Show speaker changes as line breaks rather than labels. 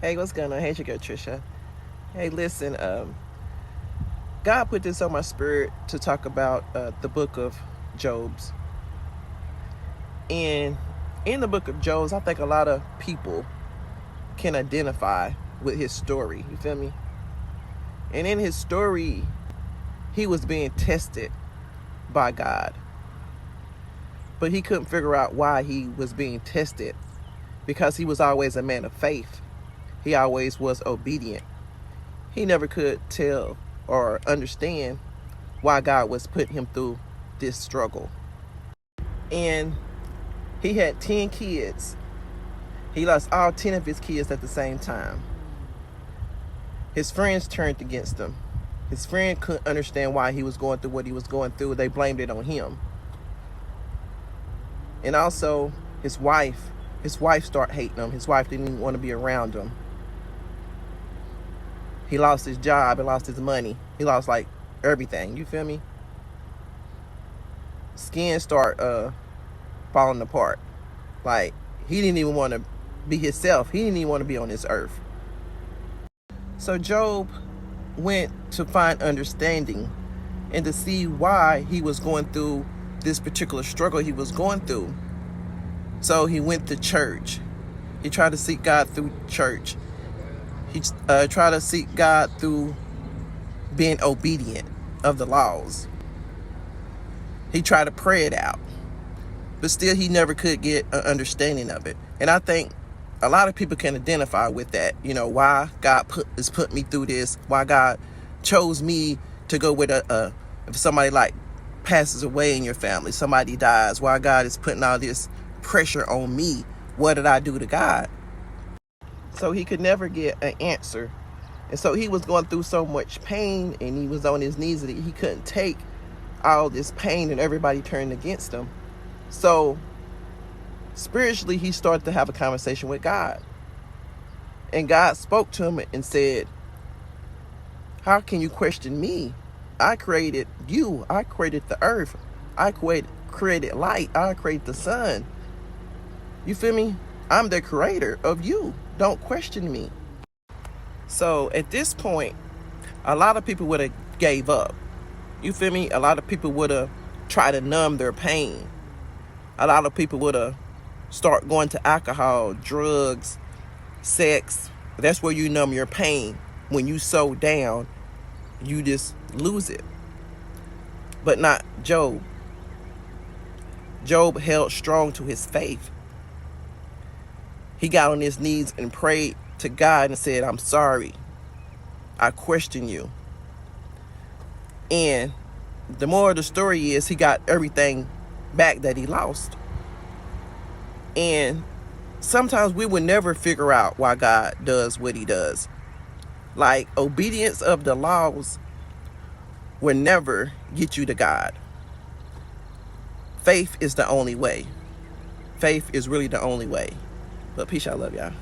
Hey, what's going on? Hey, it's your girl Trisha. Hey, listen, God put this on my spirit to talk about the book of Job's. And in the book of Job's, I think a lot of people can identify with his story. You feel me? And in his story, he was being tested by God. But he couldn't figure out why he was being tested, because he was always a man of faith. He always was obedient. He never could tell or understand why God was putting him through this struggle. And he had 10 kids. He lost all 10 of his kids at the same time. His friends turned against him. His friend couldn't understand why he was going through what he was going through. They blamed it on him. And also his wife started hating him. His wife didn't even want to be around him. He lost his job. He lost his money. He lost like everything. You feel me? Skin start falling apart. Like, he didn't even want to be himself. He didn't even want to be on this earth. So Job went to find understanding and to see why he was going through this particular struggle he was going through. So he went to church. He tried to seek God through church. He tried to seek God through being obedient of the laws. He tried to pray it out, but still he never could get an understanding of it. And I think a lot of people can identify with that. You know, why God is putting me through this, why God chose me to go with if somebody like passes away in your family, somebody dies, why God is putting all this pressure on me. What did I do to God? So he could never get an answer. And so he was going through so much pain, and he was on his knees that he couldn't take all this pain, and everybody turned against him. So spiritually, he started to have a conversation with God. And God spoke to him and said, how can you question me? I created you. I created the earth. I created light. I created the sun. You feel me? I'm the creator of you. Don't question me. So at this point, a lot of people would have gave up. You feel me? A lot of people would have tried to numb their pain. A lot of people would have start going to alcohol, drugs, sex. That's where you numb your pain. When you so down, you just lose it. But not Job. Job held strong to his faith. He got on his knees and prayed to God and said, I'm sorry. I question you. And the moral of the story is he got everything back that he lost. And sometimes we will never figure out why God does what he does. Like, obedience of the laws will never get you to God. Faith is the only way. Faith is really the only way. But peace, I love y'all.